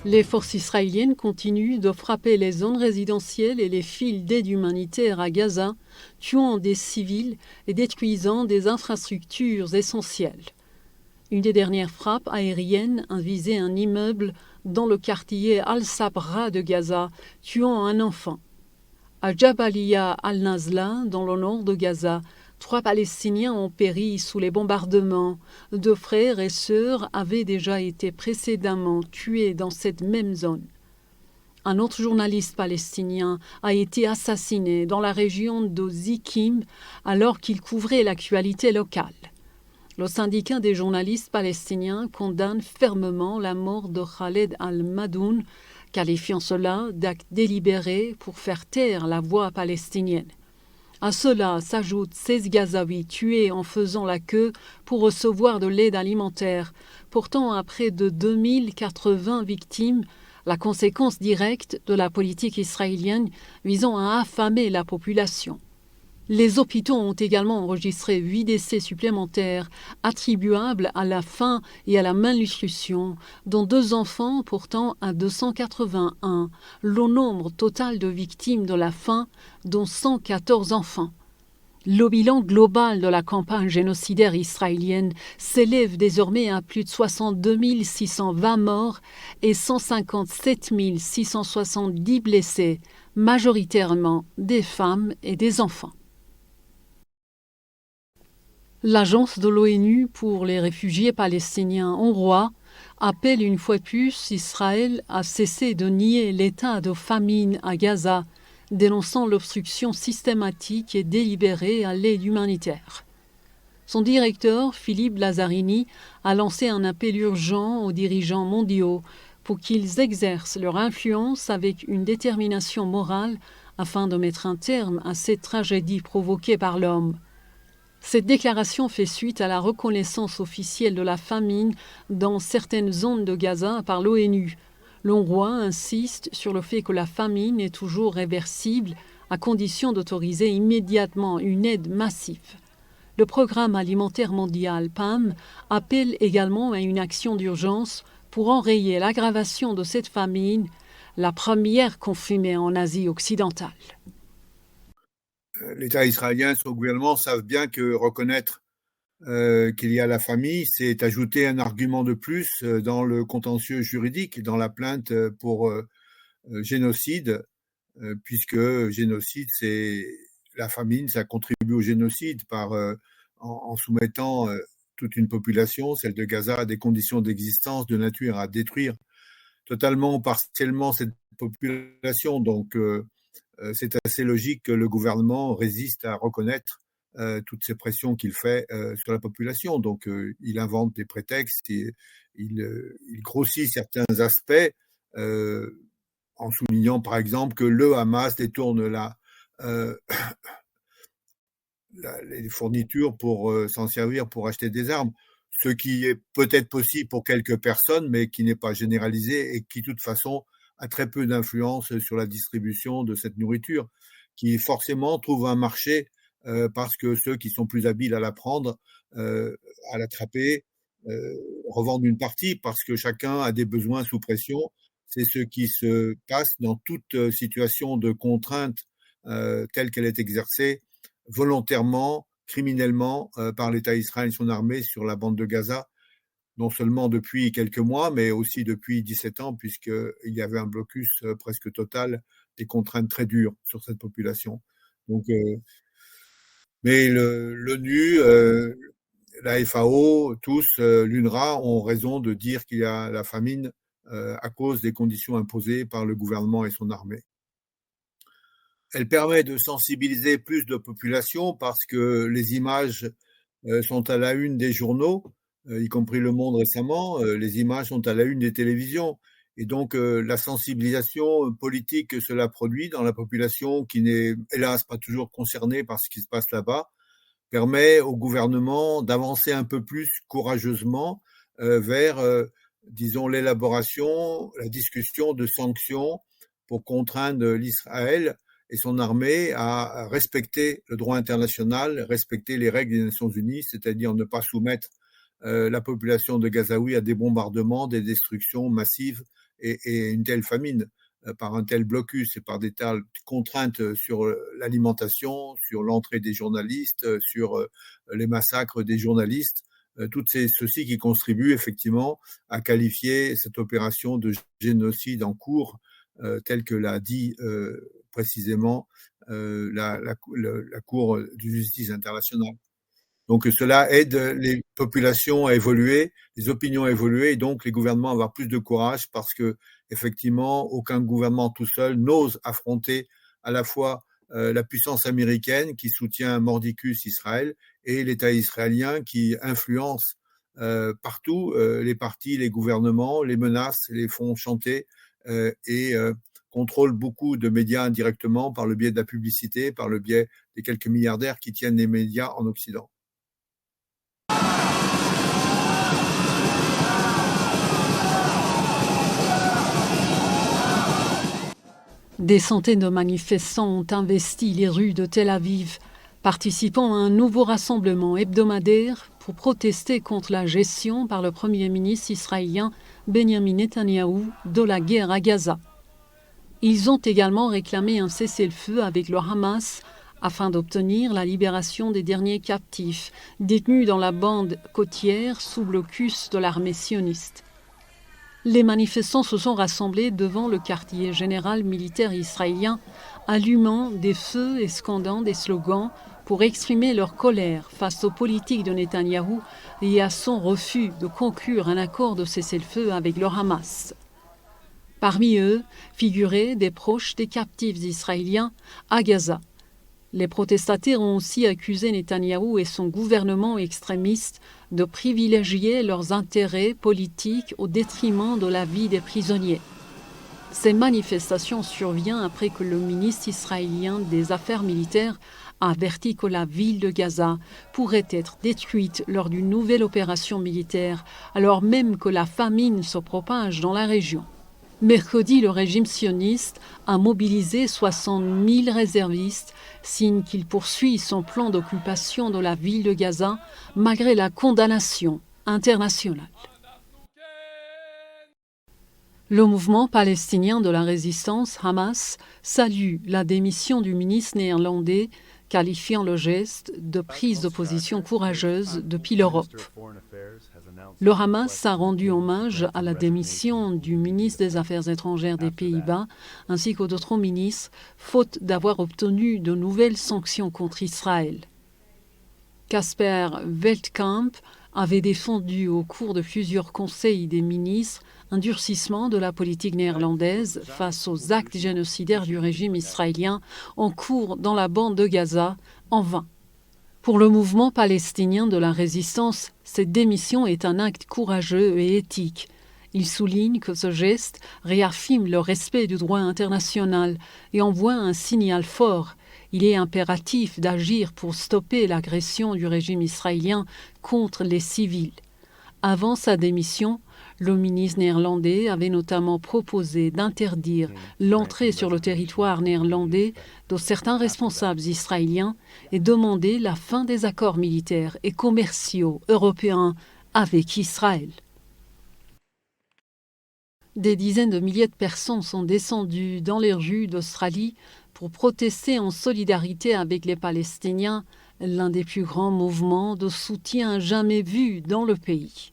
Les forces israéliennes continuent de frapper les zones résidentielles et les fils d'aide humanitaire à Gaza, tuant des civils et détruisant des infrastructures essentielles. Une des dernières frappes aériennes a visé un immeuble dans le quartier Al-Sabra de Gaza, tuant un enfant. À Jabalia al-Nazla, dans le nord de Gaza, 3 Palestiniens ont péri sous les bombardements. 2 frères et sœurs avaient déjà été précédemment tués dans cette même zone. Un autre journaliste palestinien a été assassiné dans la région de Zikim alors qu'il couvrait l'actualité locale. Le syndicat des journalistes palestiniens condamne fermement la mort de Khaled al-Madoun, qualifiant cela d'acte délibéré pour faire taire la voix palestinienne. À cela s'ajoutent 16 Gazaouis tués en faisant la queue pour recevoir de l'aide alimentaire, portant à près de 2080 victimes, la conséquence directe de la politique israélienne visant à affamer la population. Les hôpitaux ont également enregistré 8 décès supplémentaires attribuables à la faim et à la malnutrition, dont 2 enfants portant à 281, le nombre total de victimes de la faim, dont 114 enfants. Le bilan global de la campagne génocidaire israélienne s'élève désormais à plus de 62 620 morts et 157 670 blessés, majoritairement des femmes et des enfants. L'agence de l'ONU pour les réfugiés palestiniens UNRWA appelle une fois de plus Israël à cesser de nier l'état de famine à Gaza, dénonçant l'obstruction systématique et délibérée à l'aide humanitaire. Son directeur, Philippe Lazzarini, a lancé un appel urgent aux dirigeants mondiaux pour qu'ils exercent leur influence avec une détermination morale afin de mettre un terme à cette tragédie provoquée par l'homme. Cette déclaration fait suite à la reconnaissance officielle de la famine dans certaines zones de Gaza par l'ONU. L'UNRWA insiste sur le fait que la famine est toujours réversible à condition d'autoriser immédiatement une aide massive. Le Programme alimentaire mondial PAM appelle également à une action d'urgence pour enrayer l'aggravation de cette famine, la première confirmée en Asie occidentale. L'État israélien, son gouvernement savent bien que reconnaître qu'il y a la famille, c'est ajouter un argument de plus dans le contentieux juridique, dans la plainte pour génocide, puisque génocide, c'est la famine, ça contribue au génocide en soumettant toute une population, celle de Gaza, à des conditions d'existence de nature à détruire totalement ou partiellement cette population. Donc, c'est assez logique que le gouvernement résiste à reconnaître toutes ces pressions qu'il fait sur la population. Donc, il invente des prétextes, il grossit certains aspects en soulignant, par exemple, que le Hamas détourne les fournitures pour s'en servir pour acheter des armes, ce qui est peut-être possible pour quelques personnes, mais qui n'est pas généralisé et qui, de toute façon, a très peu d'influence sur la distribution de cette nourriture, qui forcément trouve un marché parce que ceux qui sont plus habiles à la prendre, à l'attraper, revendent une partie parce que chacun a des besoins sous pression. C'est ce qui se passe dans toute situation de contrainte telle qu'elle est exercée volontairement, criminellement, par l'État israélien et son armée sur la bande de Gaza, non seulement depuis quelques mois, mais aussi depuis 17 ans, puisqu'il y avait un blocus presque total, des contraintes très dures sur cette population. Donc, mais l'ONU, la FAO, tous, l'UNRWA ont raison de dire qu'il y a la famine à cause des conditions imposées par le gouvernement et son armée. Elle permet de sensibiliser plus de populations parce que les images sont à la une des journaux, y compris Le Monde récemment, les images sont à la une des télévisions. Et donc, la sensibilisation politique que cela produit dans la population, qui n'est hélas pas toujours concernée par ce qui se passe là-bas, permet au gouvernement d'avancer un peu plus courageusement vers, disons, l'élaboration, la discussion de sanctions pour contraindre l'Israël et son armée à respecter le droit international, respecter les règles des Nations Unies, c'est-à-dire ne pas soumettre la population de Gazaoui à des bombardements, des destructions massives et une telle famine, par un tel blocus et par des telles contraintes sur l'alimentation, sur l'entrée des journalistes, sur les massacres des journalistes, ceci qui contribue effectivement à qualifier cette opération de génocide en cours, tel que l'a dit précisément la Cour de justice internationale. Donc cela aide les populations à évoluer, les opinions à évoluer, et donc les gouvernements à avoir plus de courage, parce que effectivement aucun gouvernement tout seul n'ose affronter à la fois la puissance américaine qui soutient mordicus Israël et l'État israélien qui influence partout les partis, les gouvernements, les menace, les font chanter et contrôle beaucoup de médias indirectement par le biais de la publicité, par le biais des quelques milliardaires qui tiennent les médias en Occident. Des centaines de manifestants ont investi les rues de Tel Aviv, participant à un nouveau rassemblement hebdomadaire pour protester contre la gestion par le Premier ministre israélien Benjamin Netanyahou de la guerre à Gaza. Ils ont également réclamé un cessez-le-feu avec le Hamas afin d'obtenir la libération des derniers captifs détenus dans la bande côtière sous blocus de l'armée sioniste. Les manifestants se sont rassemblés devant le quartier général militaire israélien, allumant des feux et scandant des slogans pour exprimer leur colère face aux politiques de Netanyahou et à son refus de conclure un accord de cessez-le-feu avec le Hamas. Parmi eux figuraient des proches des captifs israéliens à Gaza. Les protestataires ont aussi accusé Netanyahou et son gouvernement extrémiste de privilégier leurs intérêts politiques au détriment de la vie des prisonniers. Ces manifestations surviennent après que le ministre israélien des Affaires militaires a averti que la ville de Gaza pourrait être détruite lors d'une nouvelle opération militaire, alors même que la famine se propage dans la région. Mercredi, le régime sioniste a mobilisé 60 000 réservistes, signe qu'il poursuit son plan d'occupation de la ville de Gaza malgré la condamnation internationale. Le mouvement palestinien de la résistance, Hamas, salue la démission du ministre néerlandais, qualifiant le geste de prise de position courageuse depuis l'Europe. Le Hamas a rendu hommage à la démission du ministre des Affaires étrangères des Pays-Bas ainsi qu'aux d'autres ministres, faute d'avoir obtenu de nouvelles sanctions contre Israël. Casper Veldkamp avait défendu au cours de plusieurs conseils des ministres un durcissement de la politique néerlandaise face aux actes génocidaires du régime israélien en cours dans la bande de Gaza, en vain. Pour le mouvement palestinien de la résistance, cette démission est un acte courageux et éthique. Il souligne que ce geste réaffirme le respect du droit international et envoie un signal fort. Il est impératif d'agir pour stopper l'agression du régime israélien contre les civils. Avant sa démission, le ministre néerlandais avait notamment proposé d'interdire l'entrée sur le territoire néerlandais de certains responsables israéliens et demander la fin des accords militaires et commerciaux européens avec Israël. Des dizaines de milliers de personnes sont descendues dans les rues d'Australie pour protester en solidarité avec les Palestiniens, l'un des plus grands mouvements de soutien jamais vus dans le pays.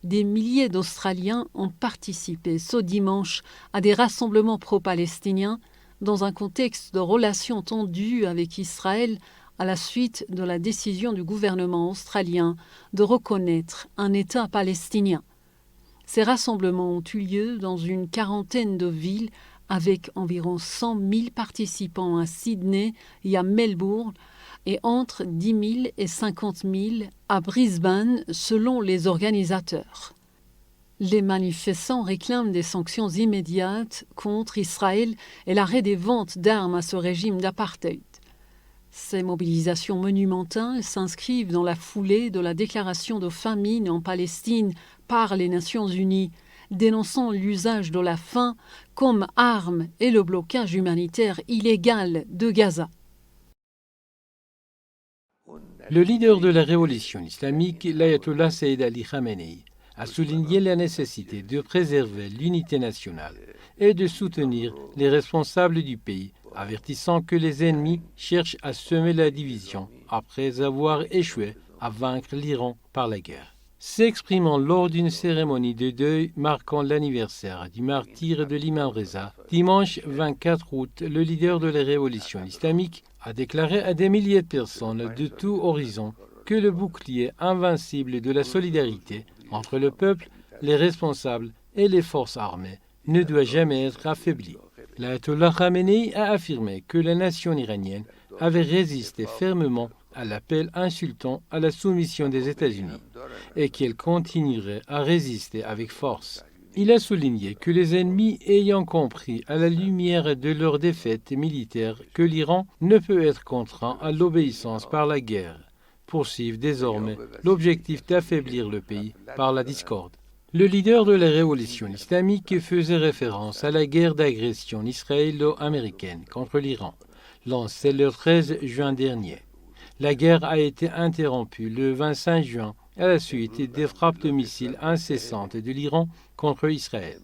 Des milliers d'Australiens ont participé ce dimanche à des rassemblements pro-palestiniens dans un contexte de relations tendues avec Israël à la suite de la décision du gouvernement australien de reconnaître un État palestinien. Ces rassemblements ont eu lieu dans une quarantaine de villes avec environ 100 000 participants à Sydney et à Melbourne et entre 10 000 et 50 000 à Brisbane selon les organisateurs. Les manifestants réclament des sanctions immédiates contre Israël et l'arrêt des ventes d'armes à ce régime d'apartheid. Ces mobilisations monumentales s'inscrivent dans la foulée de la déclaration de famine en Palestine par les Nations Unies, dénonçant l'usage de la faim comme arme et le blocage humanitaire illégal de Gaza. Le leader de la révolution islamique, l'ayatollah Sayyid Ali Khamenei, a souligné la nécessité de préserver l'unité nationale et de soutenir les responsables du pays, avertissant que les ennemis cherchent à semer la division après avoir échoué à vaincre l'Iran par la guerre. S'exprimant lors d'une cérémonie de deuil marquant l'anniversaire du martyre de l'imam Reza, dimanche 24 août, le leader de la révolution islamique a déclaré à des milliers de personnes de tout horizon que le bouclier invincible de la solidarité entre le peuple, les responsables et les forces armées ne doit jamais être affaibli. L'ayatollah Khamenei a affirmé que la nation iranienne avait résisté fermement à l'appel insultant à la soumission des États-Unis et qu'elle continuerait à résister avec force. Il a souligné que les ennemis ayant compris à la lumière de leur défaite militaire que l'Iran ne peut être contraint à l'obéissance par la guerre, poursuivent désormais l'objectif d'affaiblir le pays par la discorde. Le leader de la révolution islamique faisait référence à la guerre d'agression israélo-américaine contre l'Iran, lancée le 13 juin dernier. La guerre a été interrompue le 25 juin à la suite des frappes de missiles incessantes de l'Iran contre Israël,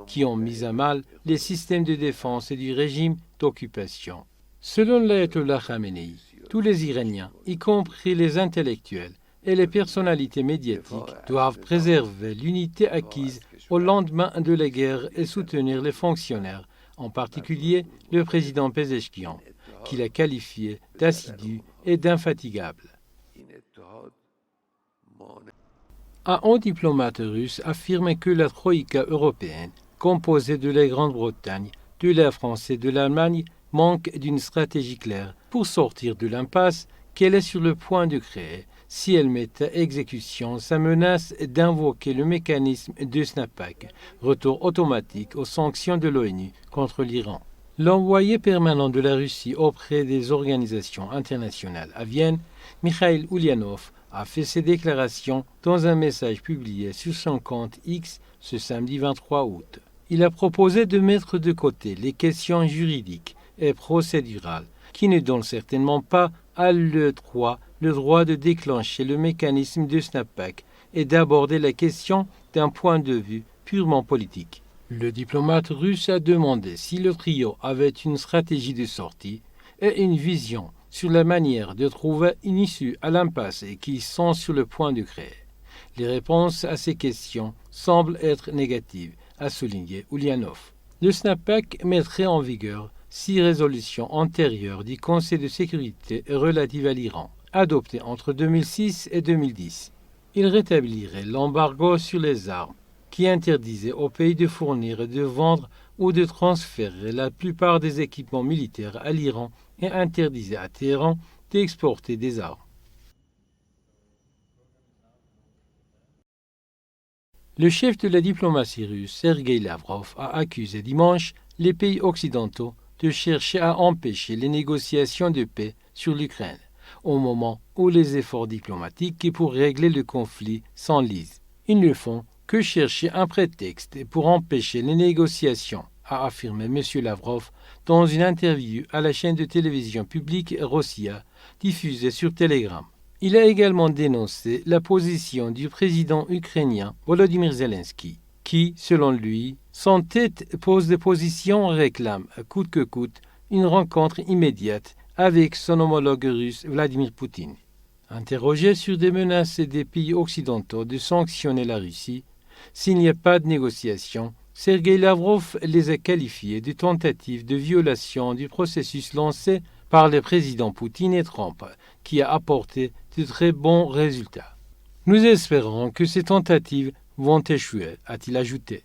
qui ont mis à mal les systèmes de défense du régime d'occupation. Selon l'ayatollah Khamenei, tous les Iraniens, y compris les intellectuels et les personnalités médiatiques, doivent préserver l'unité acquise au lendemain de la guerre et soutenir les fonctionnaires, en particulier le président Pezeshkian, qu'il a qualifié d'assidu et d'infatigable. Un haut diplomate russe affirme que la Troïka européenne, composée de la Grande-Bretagne, de la France et de l'Allemagne, manque d'une stratégie claire pour sortir de l'impasse qu'elle est sur le point de créer si elle met à exécution sa menace d'invoquer le mécanisme de snapback, retour automatique aux sanctions de l'ONU contre l'Iran. L'envoyé permanent de la Russie auprès des organisations internationales à Vienne, Mikhail Ulyanov, a fait ces déclarations dans un message publié sur son compte X ce samedi 23 août. Il a proposé de mettre de côté les questions juridiques et procédurales qui ne donnent certainement pas à l'E3 le droit de déclencher le mécanisme de snapback et d'aborder la question d'un point de vue purement politique. Le diplomate russe a demandé si le trio avait une stratégie de sortie et une vision sur la manière de trouver une issue à l'impasse et qu'ils sont sur le point de créer. Les réponses à ces questions semblent être négatives, a souligné Ulyanov. Le snapback mettrait en vigueur 6 résolutions antérieures du Conseil de sécurité relatives à l'Iran, adoptées entre 2006 et 2010. Il rétablirait l'embargo sur les armes, qui interdisait au pays de fournir, de vendre ou de transférer la plupart des équipements militaires à l'Iran et interdisait à Téhéran d'exporter des armes. Le chef de la diplomatie russe, Sergueï Lavrov, a accusé dimanche les pays occidentaux de chercher à empêcher les négociations de paix sur l'Ukraine, au moment où les efforts diplomatiques pour régler le conflit s'enlisent. Ils ne font que chercher un prétexte pour empêcher les négociations, a affirmé M. Lavrov dans une interview à la chaîne de télévision publique Rossiya, diffusée sur Telegram. Il a également dénoncé la position du président ukrainien Volodymyr Zelensky, qui, selon lui, sans tête pose des positions et réclame, coûte que coûte, une rencontre immédiate avec son homologue russe Vladimir Poutine. Interrogé sur des menaces des pays occidentaux de sanctionner la Russie, s'il n'y a pas de négociation, Sergueï Lavrov les a qualifiés de tentatives de violation du processus lancé par les présidents Poutine et Trump, qui a apporté de très bons résultats. Nous espérons que ces tentatives vont échouer, a-t-il ajouté.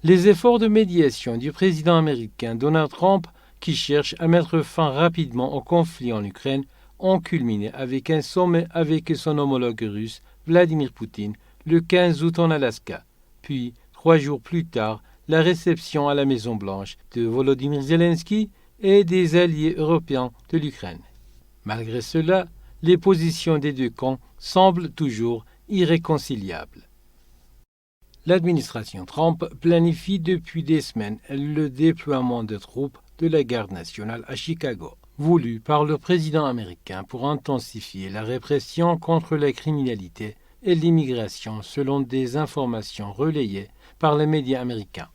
Les efforts de médiation du président américain Donald Trump, qui cherche à mettre fin rapidement au conflit en Ukraine, ont culminé avec un sommet avec son homologue russe, Vladimir Poutine, le 15 août en Alaska. Puis, 3 jours plus tard, la réception à la Maison-Blanche de Volodymyr Zelensky et des alliés européens de l'Ukraine. Malgré cela, les positions des deux camps semblent toujours irréconciliables. L'administration Trump planifie depuis des semaines le déploiement de troupes de la Garde nationale à Chicago, voulu par le président américain pour intensifier la répression contre la criminalité et l'immigration selon des informations relayées par les médias américains.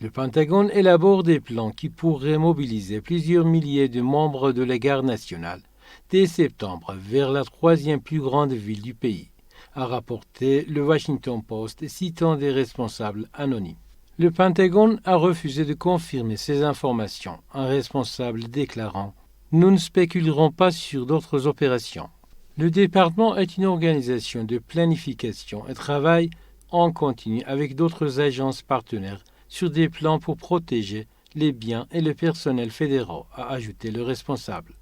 Le Pentagone élabore des plans qui pourraient mobiliser plusieurs milliers de membres de la garde nationale dès septembre vers la troisième plus grande ville du pays, a rapporté le Washington Post citant des responsables anonymes. Le Pentagone a refusé de confirmer ces informations, un responsable déclarant « Nous ne spéculerons pas sur d'autres opérations ». Le département est une organisation de planification et travaille en continu avec d'autres agences partenaires sur des plans pour protéger les biens et le personnel fédéraux, a ajouté le responsable.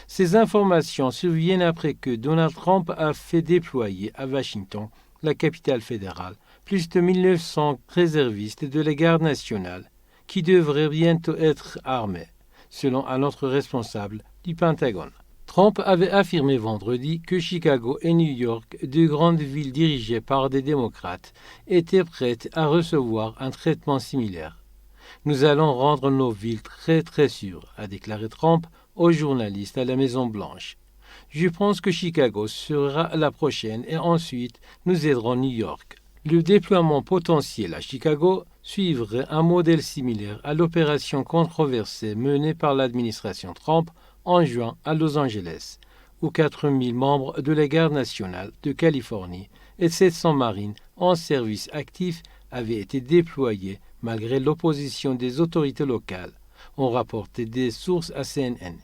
Ces informations surviennent après que Donald Trump a fait déployer à Washington, la capitale fédérale, plus de 1900 réservistes de la garde nationale qui devraient bientôt être armés, selon un autre responsable du Pentagone. Trump avait affirmé vendredi que Chicago et New York, deux grandes villes dirigées par des démocrates, étaient prêtes à recevoir un traitement similaire. « Nous allons rendre nos villes très très sûres », a déclaré Trump aux journalistes à la Maison-Blanche. « Je pense que Chicago sera la prochaine et ensuite nous aiderons New York. » Le déploiement potentiel à Chicago suivrait un modèle similaire à l'opération controversée menée par l'administration Trump en juin à Los Angeles, où 4000 membres de la garde nationale de Californie et 700 marines en service actif avaient été déployés malgré l'opposition des autorités locales, ont rapporté des sources à CNN.